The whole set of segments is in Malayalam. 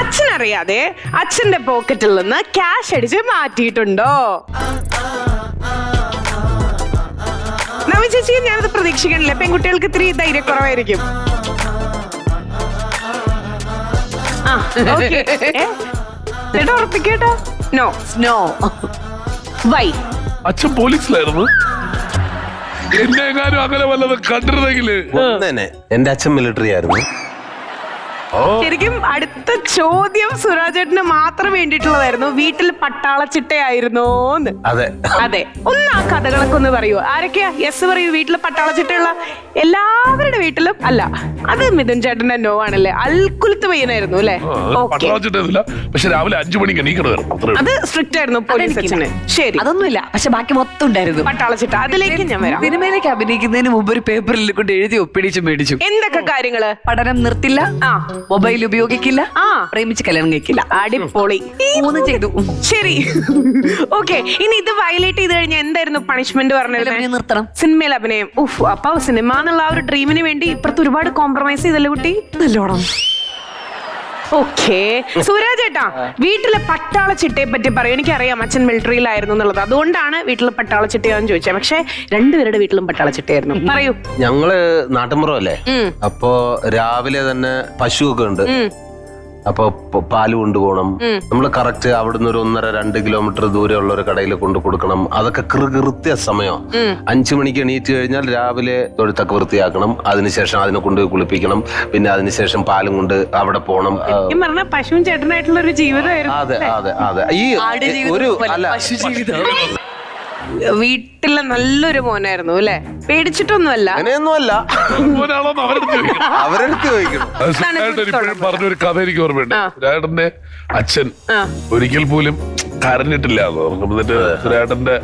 അച്ഛനറിയാതെ അച്ഛന്റെ പോക്കറ്റിൽ നിന്ന് ക്യാഷ് അടിച്ച് മാറ്റിയിട്ടുണ്ടോ? നവി ചേച്ചി, ഞാനത് പ്രതീക്ഷിക്കണില്ല. പെൺകുട്ടികൾക്ക് ഇത്തിരി ധൈര്യക്കുറവായിരിക്കും. ചേട്ടാ ഉറപ്പിക്കേട്ടോ? No no. വൈ? അച്ഛൻ പോലീസിലായിരുന്നു. എന്നെ എങ്ങാനും അങ്ങനെ വല്ലതും കണ്ടിരുന്നെങ്കില്. എന്റെ അച്ഛൻ മിലിറ്ററി ആയിരുന്നു. ശരിക്കും അടുത്ത ചോദ്യം സുരാജേട്ടന് മാത്രം വേണ്ടിയിട്ടുള്ളതായിരുന്നു. വീട്ടിൽ പട്ടാളച്ചിട്ടയായിരുന്നോന്ന്. അതെ അതെ, ഒന്ന് ആ കഥകളൊക്കെ ഒന്ന് പറയൂ. ആരൊക്കെയാ യെസ് പറയൂ? വീട്ടിൽ പട്ടാളച്ചിട്ടയുള്ള എല്ലാവരുടെ വീട്ടിലും അല്ല. അത് മിഥുൻ ചേട്ടന്റെ നോ ആണല്ലേ? അൽക്കുലത്ത് പയ്യനായിരുന്നു അല്ലേ? പക്ഷെ രാവിലെ 5 മണിക്ക് എണീക്കണം. അത് സ്ട്രിക്റ്റ് ആയിരുന്നു പോലീസ് അച്ഛന്. ശരി, അതൊന്നുമില്ല. പക്ഷെ ബാക്കി മൊത്തം ഉണ്ടായിരുന്നു. പട്ടാളച്ചിട്ട അതിലേക്ക് ഞാൻ വരാം. സിനിമയിലേക്ക് അഭിനയിക്കുന്നതിന് മുമ്പ് ഒരു പേപ്പറിൽ കൊണ്ട് എഴുതി ഒപ്പിടിച്ച് മേടിച്ചു. എന്തൊക്കെ കാര്യങ്ങള്? പഠനം നിർത്തില്ല, മൊബൈൽ ഉപയോഗിക്കില്ല, പ്രേമിച്ച് കല്യാണം കഴിക്കില്ല. അടിപൊളി. 3 ചെയ്തു. ശരി, ഓക്കെ. ഇനി ഇത് വയലേറ്റ് ചെയ്ത് കഴിഞ്ഞാൽ എന്തായിരുന്നു പണിഷ്മെന്റ് പറഞ്ഞത്? നിർത്തണം. സിനിമയിൽ അഭിനയം. അപ്പൊ സിനിമ എന്നുള്ള ആ ഒരു ഡ്രീമിന് വേണ്ടി ഇപ്പുറത്ത് ഒരുപാട് കോംപ്രമൈസ് ചെയ്തല്ലേ കുട്ടി? നല്ലോണം. ഓക്കെ, സുരാജേട്ടാ, വീട്ടിലെ പട്ടാള ചിട്ടയെ പറ്റി പറയൂ. എനിക്കറിയാം അച്ഛൻ മിലിറ്ററിയിലായിരുന്നു എന്നുള്ളത്, അതുകൊണ്ടാണ് വീട്ടിലെ പട്ടാള ചിട്ടയാന്ന് ചോദിച്ചത്. പക്ഷെ രണ്ടുപേരുടെ വീട്ടിലും പട്ടാള ചിട്ടയായിരുന്നു. പറയൂ. ഞങ്ങള് നാട്ടുമ്പുറമല്ലേ, അപ്പൊ രാവിലെ തന്നെ പശുവൊക്കെ ഉണ്ട്. അപ്പൊ പാല് കൊണ്ടുപോകണം. നമ്മള് കറക്റ്റ് അവിടുന്ന് ഒരു 1.5-2 കിലോമീറ്റർ ദൂരെയുള്ള ഒരു കടയിൽ കൊണ്ടു കൊടുക്കണം. അതൊക്കെ കൃത്യ സമയം. 5 മണിക്ക് എണീറ്റ് കഴിഞ്ഞാൽ രാവിലെ തൊഴുത്തൊക്കെ വൃത്തിയാക്കണം. അതിനുശേഷം അതിനെ കൊണ്ട് കുളിപ്പിക്കണം. പിന്നെ അതിനുശേഷം പാലും കൊണ്ട് അവിടെ പോകണം. പറഞ്ഞ പശുവും ചേട്ടനായിട്ടുള്ള ഒരു ജീവിതമായിരുന്നു. അതെ അതെ അതെ. ഈ ഒരു അല്ല, വീട്ടിലെ നല്ലൊരു മോനായിരുന്നു അല്ലെ? പേടിച്ചിട്ടൊന്നുമല്ല. അങ്ങനെയൊന്നുമല്ല. അവരെടുത്ത് ചോദിക്കണം. പറഞ്ഞൊരു കഥ എനിക്ക് ഓർമ്മയുണ്ട്. സുരേട്ടന്റെ അച്ഛൻ ഒരിക്കൽ പോലും കരഞ്ഞിട്ടില്ല. എന്നിട്ട് സുരേട്ടന്റെ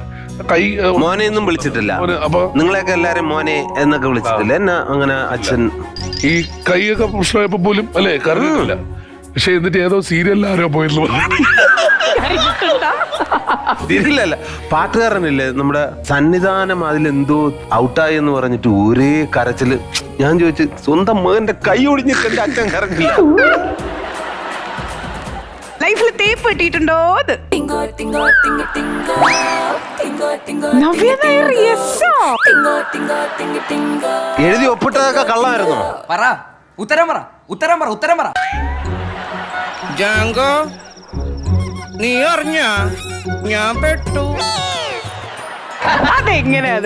കൈ മോനെ ഒന്നും വിളിച്ചിട്ടില്ല. അപ്പൊ നിങ്ങളെയൊക്കെ എല്ലാരും മോനെ എന്നൊക്കെ വിളിച്ചിട്ടില്ല. എന്നാ അങ്ങനെ അച്ഛൻ ഈ കൈയൊക്കെ പ്രശ്നമായപ്പോ പോലും അല്ലെ കരഞ്ഞിട്ടില്ല. പക്ഷെ എന്നിട്ട് ഏതോ സീരിയലിൽ ആരോ പോയെന്ന് പറഞ്ഞു. തിരില്ലല്ല, പാട്ടുകാരനില്ലേ നമ്മുടെ സന്നിധാനം, അതിലെന്തോ ഔട്ടായി എന്ന് പറഞ്ഞിട്ട് ഒരേ കരച്ചില്. ഞാൻ ചോദിച്ചു, സ്വന്തം മകന്റെ കൈ ഒടിഞ്ഞിട്ട് എന്റെ അച്ഛൻ കരഞ്ഞില്ല. ലൈഫിൽ തേപ്പ് കിട്ടിയിട്ടുണ്ടോ? എഴുതി ഒപ്പിട്ടതൊക്കെ കള്ളായിരുന്നോ? പറ, ഉത്തരം പറ, ഉത്തരം പറ, ഉത്തരം പറ. ജാങ്കോ, നീ അറിഞ്ഞ ഞാൻ പെട്ടു. അതെങ്ങനെയാ?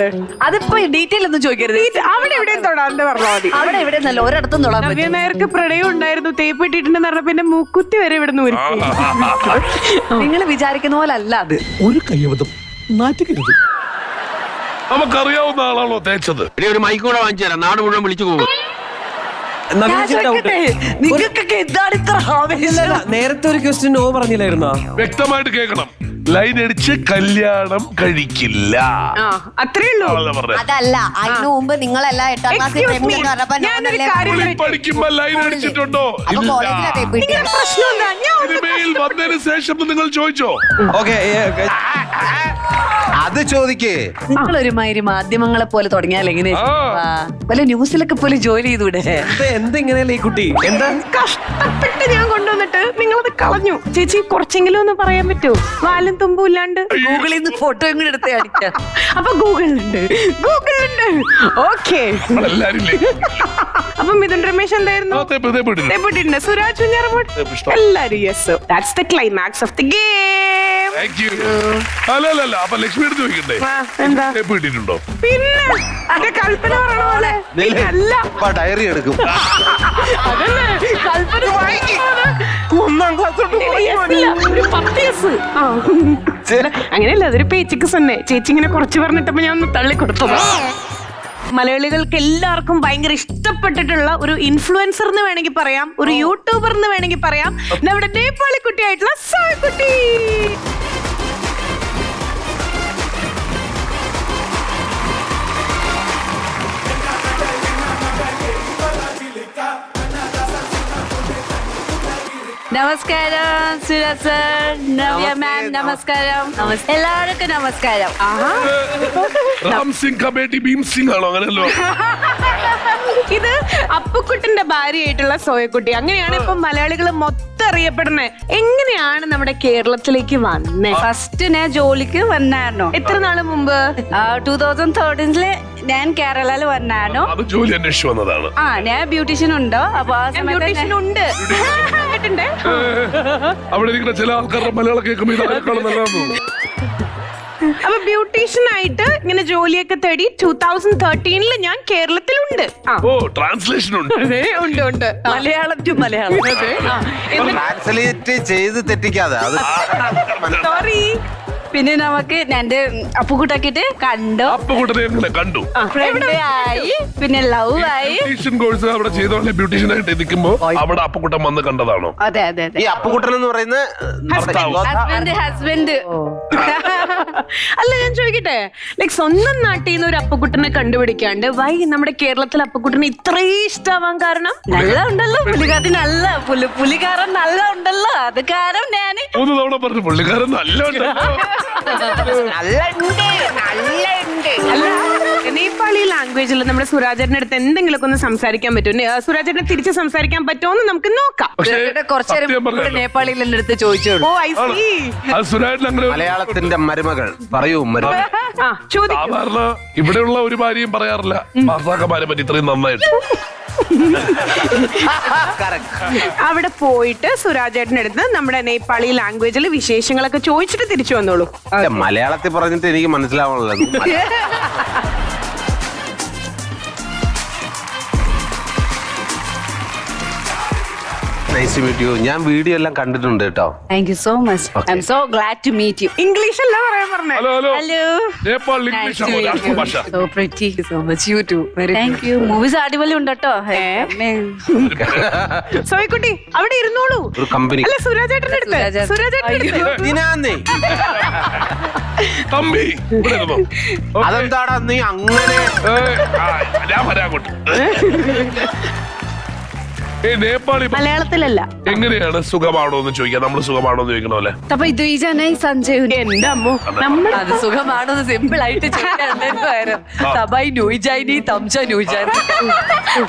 അതിപ്പോ ഡീറ്റെയിൽ ഒന്നും ചോദിക്കരുത്. അവിടെ എവിടെയും തൊടാന്ന് പറഞ്ഞാൽ മതി. അവിടെ എവിടെ നല്ല ഒരിടത്തും തൊടാൻ പറ്റും. നവ്യ നായർക്ക് പ്രണയം ഉണ്ടായിരുന്നു, തേപ്പ് ഇട്ടിട്ടുണ്ടെന്ന് പറഞ്ഞ പിന്നെ മൂക്കുത്തി വരെ ഇവിടെ നിന്ന്. നിങ്ങൾ വിചാരിക്കുന്ന പോലെ അല്ല അത്. ഒരു കയ്യബദ്ധം നാറ്റിക്കരുത്. നമുക്കറിയാവുന്ന ആളാണോ തേച്ചത്? ഒരു മൈക്ക് കൂടെ വാങ്ങിച്ചു തരാം, നാട് മുഴുവൻ വിളിച്ചു പോകും. നിങ്ങൾക്കൊക്കെ എന്താണ് ഇത്ര ആവേശം? നേരത്തെ ഒരു ക്വസ്റ്റ്യൻ നോ പറഞ്ഞില്ലായിരുന്നോ? വ്യക്തമായിട്ട് കേൾക്കണം. ലൈൻ അടിച്ച് കല്യാണം കഴിക്കില്ല. അത്രേ ഉള്ളൂ. അതല്ല, അതിനു മുമ്പ് നിങ്ങളെല്ലാം 8ാം ക്ലാസ്സിൽ പഠിക്കുമ്പോ ലൈൻ അടിച്ചിട്ടുണ്ടോ? പ്രശ്നം എന്താ? സിനിമയിൽ വന്നതിന് ശേഷം നിങ്ങൾ ചോദിച്ചോ? അത് ചോദിക്കേ. നിങ്ങളൊരുമാതിരി മാധ്യമങ്ങളെ പോലെ തുടങ്ങിയാൽ എങ്ങനെ? വല്ല ന്യൂസിലൊക്കെ പോലെ ജോലി ചെയ്തൂടെ? എന്തെങ്ങനെയല്ലേ ഈ കുട്ടി? എന്താ കഷ്ടപ്പെട്ട് ഞാൻ കൊണ്ടുവന്നിട്ട് നിങ്ങളത് കളഞ്ഞു. ചേച്ചി കുറച്ചെങ്കിലും ഒന്ന് പറയാൻ പറ്റുമോ? വാലും തുമ്പും ഇല്ലാണ്ട്. ഗൂഗിളിൽ നിന്ന് ഫോട്ടോ എങ്ങനെ എടുത്ത് കാണിക്കാം? അപ്പൊ ഗൂഗിളിലുണ്ട്. ഓക്കെ. അപ്പൊ മിഥുൻ രമേശ് എന്തായിരുന്നു? തേപ്പിട്ടുണ്ട്. സുരാജ് എല്ലാരും yes. That's the climax of the game. അല്ല, അപ്പൊ ലക്ഷ്മി എടുത്ത് ചോദിക്കണ്ടേ? എന്താ ഇട്ടിട്ടുണ്ടോ? പിന്നെ കൽപ്പന പറയണ പോലെ ഡയറി എടുക്കും. അതല്ലേ കൽപ്പന 1ാം ക്ലാസ് അങ്ങനെയല്ല, അതൊരു പേച്ചിക്ക് തന്നെ. ചേച്ചി ഇങ്ങനെ കുറച്ച് പറഞ്ഞിട്ടപ്പോ ഞാൻ ഒന്ന് തള്ളിക്കൊടുത്തത്. മലയാളികൾക്ക് എല്ലാവർക്കും ഭയങ്കര ഇഷ്ടപ്പെട്ടിട്ടുള്ള ഒരു ഇൻഫ്ലുവൻസർ എന്ന് വേണമെങ്കിൽ പറയാം, ഒരു യൂട്യൂബർ എന്ന് വേണമെങ്കിൽ പറയാം, നമ്മുടെ നേപ്പാളി കുട്ടിയായിട്ടുള്ള സായ്കുട്ടി. നമസ്കാരം സുരാജ് സർ, നവ്യ മാം നമസ്കാരം. എല്ലാവർക്കും നമസ്കാരം. രാം സിംഗ് കബേട്ടി ഭീം സിംഗ് ആണോ? അങ്ങനെയല്ലോ. ഇത് അപ്പുക്കുട്ടന്റെ ഭാര്യയായിട്ടുള്ള സോയക്കുട്ടി. അങ്ങനെയാണ് ഇപ്പൊ മലയാളികൾ മൊത്തം അറിയപ്പെടുന്നത്. എങ്ങനെയാണ് നമ്മുടെ കേരളത്തിലേക്ക് വന്നേ? ഫസ്റ്റ് ഞാൻ ജോലിക്ക് വന്നായിരുന്നു. എത്ര നാള് മുമ്പ്? 2013 ഞാൻ കേരളയിൽ വന്നായിരുന്നു. അത് ജോലി അന്വേഷിച്ചു വന്നതാണ്. ആ ഞാൻ ബ്യൂട്ടീഷ്യൻ ഉണ്ടോ അപ്പൊ ആ സമയത്ത് ബ്യൂട്ടീഷ്യൻ ഉണ്ട്. കേട്ടിട്ടുണ്ടേ? അവിടെ ഇരിക്കുന്ന ചില ആൾക്കാരുടെ മലയാളം കേൾക്കുമ്പോൾ ഇതാരെക്കാളും നല്ലതാണെന്ന് തോന്നുന്നു. അപ്പൊ ബ്യൂട്ടീഷ്യൻ ആയിട്ട് ഇങ്ങനെ ജോലിയൊക്കെ തേടി 2013 ഞാൻ കേരളത്തിലുണ്ട്. ആ ഓ ട്രാൻസ്ലേഷൻ ഉണ്ട്. അതെ, ഉണ്ട് ഉണ്ട്. മലയാളം ടു മലയാളം. ട്രാൻസ്ലേറ്റ് ചെയ്ത് തെറ്റിക്കാതെ അത് സോറി. പിന്നെ നമുക്ക് എന്റെ അപ്പുകുട്ടാക്കിട്ട് കണ്ടു, അപ്പുകുട്ടനെ എങ്ങനെ കണ്ടു? ഫ്രണ്ട് ആയി, പിന്നെ ലവ് ആയി. ബ്യൂട്ടീഷ്യൻ കോഴ്സ് അവിടെ ചെയ്തോളെ ബ്യൂട്ടീഷ്യൻ ആയിട്ട് ഇരിക്കുമ്പോ അവിടെ അപ്പുകുട്ടൻ വന്ന് കണ്ടതാണോ? അതെ അതെ അതെ. ഈ അപ്പുകുട്ടൻ എന്ന് പറയുന്ന ഹസ്ബൻഡ് അല്ല ഞാൻ ചോദിക്കട്ടെ, ലൈക് സ്വന്തം നാട്ടിൽ നിന്ന് ഒരു അപ്പക്കുട്ടനെ കണ്ടുപിടിക്കാണ്ട് വൈ നമ്മുടെ കേരളത്തിൽ അപ്പക്കുട്ടനെ ഇത്രയും ഇഷ്ടമാവാൻ കാരണം? നല്ല ഉണ്ടല്ലോ പുള്ളിക്കാരത്തി, നല്ല പുള്ളിക്കാരൻ നല്ല ഉണ്ടല്ലോ, അത് കാരണം ഞാന് 3 തവണ പറഞ്ഞു പുള്ളിക്കാരൻ നല്ല അല്ല നേപ്പാളി ലാംഗ്വേജിൽ നമ്മുടെ സുരാജേട്ടന്റെ അടുത്ത് എന്തെങ്കിലുമൊക്കെ ഒന്ന് സംസാരിക്കാൻ പറ്റും? സുരാജേട്ടനെ തിരിച്ച് സംസാരിക്കാൻ പറ്റുമോ നമുക്ക് നോക്കാം. കുറച്ചേരം നേപ്പാളിയിൽ എന്റെ അടുത്ത് ചോദിച്ചോളൂ. ഓ ഐ സീ. സുരാജൻ അങ്ങനെ മലയാളത്തിന്റെ മരുമകൾ പറയൂ മരുമകൾ. ആ ചോദിക്കും. സാധാരണ ഇവിടെയുള്ള ഒരു ഭാര്യയും പറയാറില്ല ഭർത്താക്കന്മാരെ പറ്റി ഇത്രയും നന്നായിട്ട്. അവിടെ പോയിട്ട് സുരാജേട്ടന്റെ അടുത്ത് നമ്മുടെ നേപ്പാളി ലാംഗ്വേജിൽ വിശേഷങ്ങളൊക്കെ ചോദിച്ചിട്ട് തിരിച്ചു വന്നോളൂ. മലയാളത്തിൽ പറഞ്ഞിട്ട് എനിക്ക് മനസ്സിലാവണല്ലോ. Nice to meet you. ഞാൻ വീഡിയോ എല്ലാം കണ്ടിട്ടുണ്ട് കേട്ടോ. Thank you so much. I am so glad to meet you. English അല്ല പറയാൻ പറഞ്ഞേ. Hello hello hello. Nepal English ആണോ രാഷ്ട്രഭാഷ? So pretty. So much you too. Very thank you. Movies അടിപൊളി ഉണ്ട് കേട്ടോ. സോയിക്കുട്ടി അവിടെ ഇരുന്നോളൂ. ഒരു കമ്പനി അല്ല സുരാജേട്ടന്റെ അടുത്ത്. സുരാജേട്ടന്റെ അടുത്ത്. തമ്പി ഇവിടെ ഇരുന്നോ? അതെന്താടാ നീ അങ്ങനെ? ഞാൻ വരാം അങ്ങോട്ട്. നേപ്പാളി മലയാളത്തിലല്ല. എങ്ങനെയാണ് സുഖമാണോ എന്ന് ചോദിക്കാം. നമ്മൾ സുഖമാണോ എന്ന് ചോദിക്കണ പോലെ. അപ്പൊ ഇത് ഈ ജനായി സഞ്ജയ് എന്റെ അമ്മോ നമ്മുടെ അത് സുഖമാണെന്ന് സിമ്പിൾ ആയിട്ട് ചോദിക്കാൻ തബായി നൂയിജാനി തംച നൂയിജാനി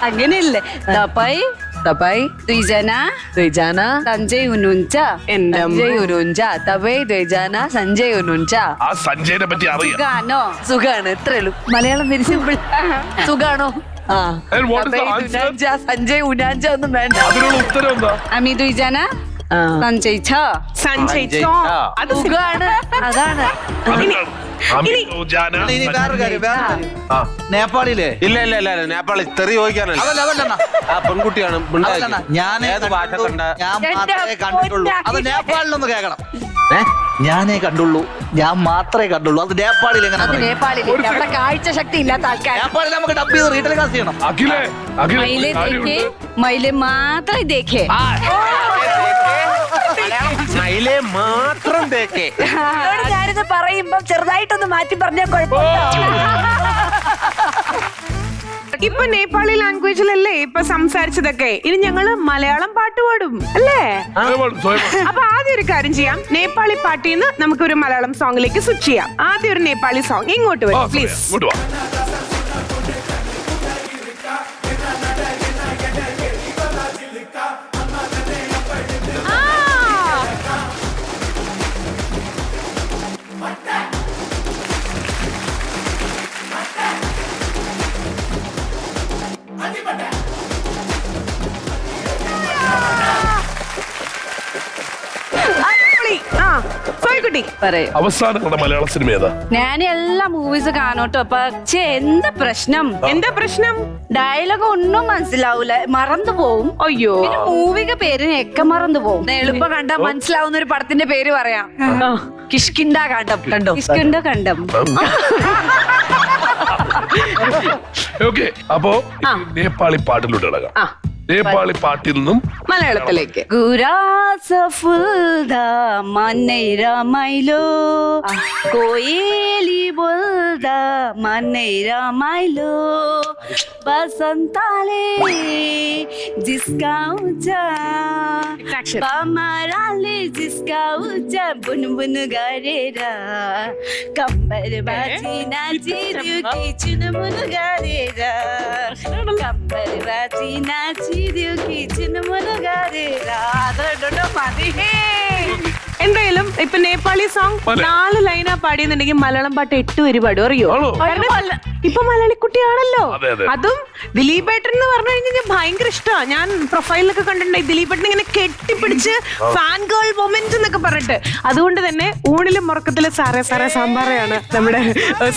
അങ്ങനെയല്ലേ? തപ്പായി തബായി ദ്വിജന ദ്വിജാന സഞ്ജയ് ഉനുഞ്ച എന്റെ അമ്മോ. സഞ്ജയ് ഉനുഞ്ച തബൈ ദ്വിജാന സഞ്ജയ് ഉനുഞ്ച. ആ സഞ്ജയനെ പറ്റി അറിയാം. ഗാനോ സുഖാണ്, ഇത്രേ ഉള്ളൂ. Malayalam very simple. സുഖാണോ? ആ And what is the തബൈ answer? ഉനാഞ്ച Sanjay ഉനാഞ്ച ഒന്നും വേണ്ട. അതിനുള്ള ഉത്തരം എന്താ? അമി ദ്വിജന ആ. സഞ്ജയ് ഛ. സഞ്ജയ് ചോ. അത് സുഖാണ്, അതാണ്. നേപ്പാളിലെ ഇല്ല ഇല്ല ഇല്ല നേപ്പാളി തെറി ചോദിക്കാനല്ല. ആ പെൺകുട്ടിയാണ്. ഞാൻ ഏത് ഭാഷ കണ്ട? ഞാൻ മാത്രമേ കണ്ടിട്ടുള്ളൂ. അത് നേപ്പാളിലൊന്ന് കേൾക്കണം. ഏ? ഞാനേ കണ്ടുള്ളൂ, ഞാൻ മാത്രമേ കണ്ടുള്ളൂ. അത് നേപ്പാളിൽ എങ്ങനെ അത് പറയും? നേപ്പാളിൽ അവിടെ കാഴ്ച ശക്തി ഇല്ലാത്ത ആൾക്കാർ. നേപ്പാളിൽ നമുക്ക് ഡബ് ചെയ്ത് റീടെലികാസ്റ്റ് ചെയ്യണം. അഖിലേ മയിലെ ദേഖേ, മയിലെ മാത്രം ദേഖേ. മയിലെ മാത്രം തേക്കേ. ഞാനിത് പറയുമ്പോ ചെറുതായിട്ടൊന്ന് മാറ്റി പറഞ്ഞാൽ കുഴപ്പമില്ല. ഇപ്പൊ നേപ്പാളി ലാംഗ്വേജിലല്ലേ ഇപ്പൊ സംസാരിച്ചതൊക്കെ. ഇനി ഞങ്ങള് മലയാളം പാട്ട് പാടും അല്ലേ? അപ്പൊ ആദ്യം ഒരു കാര്യം ചെയ്യാം. നേപ്പാളി പാട്ടിൽ നിന്ന് നമുക്ക് ഒരു മലയാളം സോങ്ങിലേക്ക് സ്വിച്ച് ചെയ്യാം. ആദ്യം ഒരു നേപ്പാളി സോങ് ഇങ്ങോട്ട് വരും പ്ലീസ്. ഇങ്ങോട്ട് വാ. സോയിക്കുട്ടി പറയൂ. അവസാനം കണ്ട മലയാള സിനിമ ഏതാ? ഞാൻ എല്ലാ മൂവീസ് കാണോട്ടോ. പക്ഷേ എന്താ പ്രശ്നം? എന്താ പ്രശ്നം? ഡയലോഗ് ഒന്നും മനസ്സിലാവൂല, മറന്നു പോവും. അയ്യോ പിന്നെ മൂവിക പേരിനൊക്കെ മറന്നു പോവും. എളുപ്പം കണ്ടാ മനസ്സിലാവുന്ന ഒരു പടത്തിന്റെ പേര് പറയാം. കിഷ്കിണ്ട കാണ്ടം കണ്ടോ? കിഷ്കിണ്ട കണ്ടം. ഓക്കെ അപ്പോ നേപ്പാളി പാട്ടിലൂടെ ഇളകാം. ആ നേപ്പാളി പാട്ടിൽ നിന്നും മലയാളത്തിലേക്ക്. गुराँस फुल्दा मनै रमाइलो कोयली बोल्दा मनै रमाइलो बसन्तले जिस्काउँछ बमराले जिस्काउँछ बुनबुन गरेर कम्बर बाजी नाचिदियो कि चुनमुन गरेर कम्बर बाजी नाचिदियो कि चुनमुन गरेर എന്തായാലും ഇപ്പൊ നേപ്പാളി സോങ് 4 ലൈനാ പാടിയെന്നുണ്ടെങ്കിൽ മലയാളം പാട്ട് 8 വരി പാടും, അറിയോ? ആണോ? ഇപ്പൊ മലയാളിക്കുട്ടിയാണല്ലോ. അതെ, അതെ. അതും ദിലീപേട്ടൻ എന്ന് പറഞ്ഞു കഴിഞ്ഞാൽ ഭയങ്കര ഇഷ്ടമാണ്. ഞാൻ പ്രൊഫൈലിലൊക്കെ കണ്ടിട്ടുണ്ടായി ദിലീപേട്ടൻ ഇങ്ങനെ കെട്ടിപ്പിടിച്ച് ഫാൻ ഗേൾ മൊമെന്റ് എന്നൊക്കെ പറഞ്ഞിട്ട്. അതുകൊണ്ട് തന്നെ ഊണിലും മുറക്കത്തിലും സാറേ സാറേ സാമ്പാറയാണ് നമ്മുടെ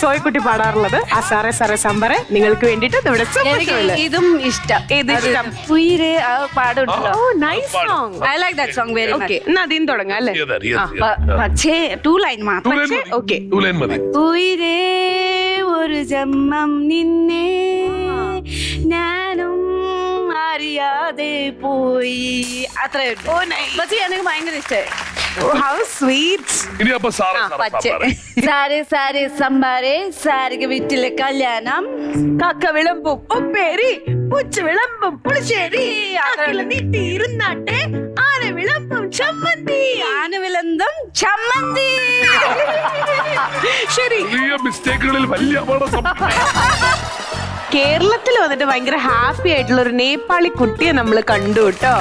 സോയക്കുട്ടി പാടാറുള്ളത്. ആ സാറേ സാറേ സാമ്പാറെ നിങ്ങൾക്ക് വേണ്ടിട്ട് നമ്മുടെ ഇതും ഇഷ്ടം. ഏത് ഇഷ്ടം? ഉയിരേ ആ പാടുണ്ടല്ലോ. Oh nice song. I like that song very okay, much. എന്നാ അതിന് തുടങ്ങാം അല്ലേ? പക്ഷേ 2 ലൈൻ മാത്രം. ഓക്കെ. 2 ലൈൻ മതി. ഉയിരേ ഒരു ജന്മം നിന്നെ ഞാനും അറിയാതെ പോയി. അത്രേ പക്ഷേ എനിക്ക് ഭയങ്കര ഇഷ്ടമായി. How sweet. ഇനി അപ്പൊ സാറേ പച്ചേ സാരെ സാരെ സംബാരെ സാരിക വീട്ടിലെ കല്യാണം കാക്ക വിളമ്പും ഉപ്പേരി പൂച്ച വിളമ്പും പുളിശ്ശേരി ആക്കില നീട്ടി ഇരുന്നാട്ടെ ആന വിളമ്പും ചമ്മന്തി ആന വിളന്തും ചമ്മന്തി. ശരി, ചെറിയ മിസ്റ്റേക്കുകളിൽ വലിയ അപകടം കേരളത്തിൽ വന്നിട്ട് ഭയങ്കര ഹാപ്പി ആയിട്ടുള്ള ഒരു നേപ്പാളി കുട്ടിയെ നമ്മൾ കണ്ടു കേട്ടോ.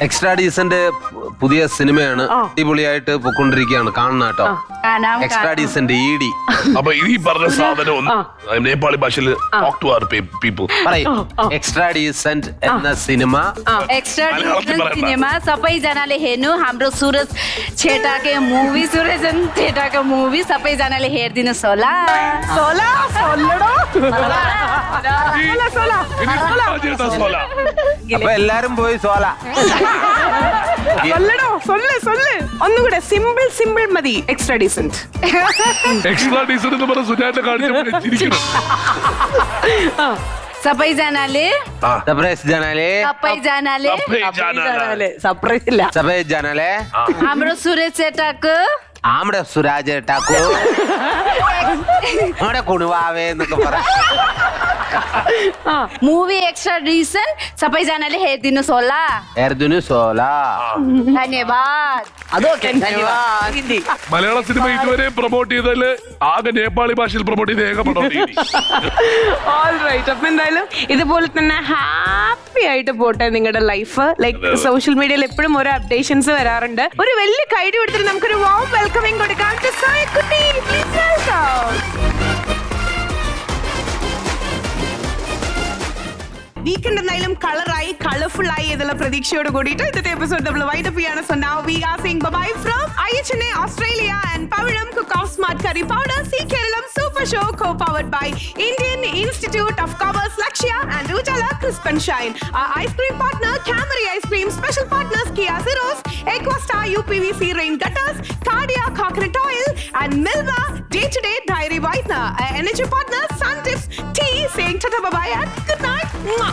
എക്സ്ട്രാ ഡീസന്റ് പുതിയ സിനിമയാണ്, അടിപൊളിയായിട്ട് പൊക്കൊണ്ടിരിക്കുകയാണ്, കാണണം കേട്ടോ. കാണാം എക്സ്ട്രാ ഡീസന്റ് ED. അപ്പൊ ഈ പറഞ്ഞ സാധനം ഒന്ന് നേപ്പാളി ഭാഷയിൽ talk to our people. പറയും എക്സ്ട്രാ ഡീസന്റ് എന്ന സിനിമ एक्स्ट्रा मलयालम में सिनेमा सबैजनाले हेर्नु. हाम्रो सुरज छेटाके मुभी सुरजन छेटाको मुभी सबैजनाले हेरिदिनुहोस् होला. സോലാ സോലടോ ഇനി ചേട്ടാ സോല. അപ്പൊ എല്ലാരും പോയി സോല. സൊല്ലടോ സൊല്ല് ഒന്നുകൂടെ സിമ്പിൾ സിമ്പിൾ മതി. Extra decent. എക്സ്ട്രാ ഡീസന്റ് എന്ന് പറഞ്ഞ സുജാത കാണിച്ചപ്പോൾ ചിരിക്കണം. सबैजनाले സർപ്രൈസ് ജനാലേ സർപ്രൈസ് ഇല്ല. സർപ്രൈസ് ജനാലേ हाम्रो सुरज छेटाको ആമടെ സുരാജ് ടാക്കോ അവിടെ കുണുവാവേ എന്നൊക്കെ പറ. मुभी एक्स्ट्रा डिसन सबैजनाले हेरिदिनुहोस् होला. എർദുനു സോല. धन्यवाद. അതൊക്കെ മലയാള സിനിമ ഇതുവരെ പ്രൊമോട്ട് ചെയ്തതില് ആകെ നേപ്പാളി ഭാഷയിൽ പ്രൊമോട്ട് ചെയ്ത ഏക പടം ഓൾറൈറ്റ്. അപ്പൊ എന്തായാലും ഇതുപോലെ തന്നെ ഹാപ്പി ആയിട്ട് പോട്ടെ നിങ്ങളുടെ ലൈഫ്. ലൈക്ക് സോഷ്യൽ മീഡിയയിൽ എപ്പോഴും ഓരോ അപ്ഡേഷൻസ് വരാറുണ്ട്. ഒരു വലിയ കൈഡി കൊടുത്തിട്ട് നമുക്കൊരു വാം വെൽക്കമിങ് കൊടുക്കാം. സോയക്കുട്ടി, please welcome. വീക്കെൻഡ് എന്തായാലും കളറായി കളർഫുൾ ആയി എന്നുള്ള പ്രതീക്ഷയോട് കൂടിയിട്ട് ഇന്നത്തെ എപ്പിസോഡ് നമ്മൾ വൈൻഡപ്പ് ചെയ്യാണ്. So now we are saying bye from IHNA Australia and Pavizham cook of smart curry powder Zee Keralam super show co powered by Indian Institute of Commerce Lakshya and Ujala crisp and shine. Ice cream partner Camry Ice Cream. Special partners Kia Ceros, Equastar UPVC rain gutters, Cardia coconut oil and Milva day-to-day diary whitener. Energy partner Sun Tips Tea saying tata bye bye and good night. Mwah.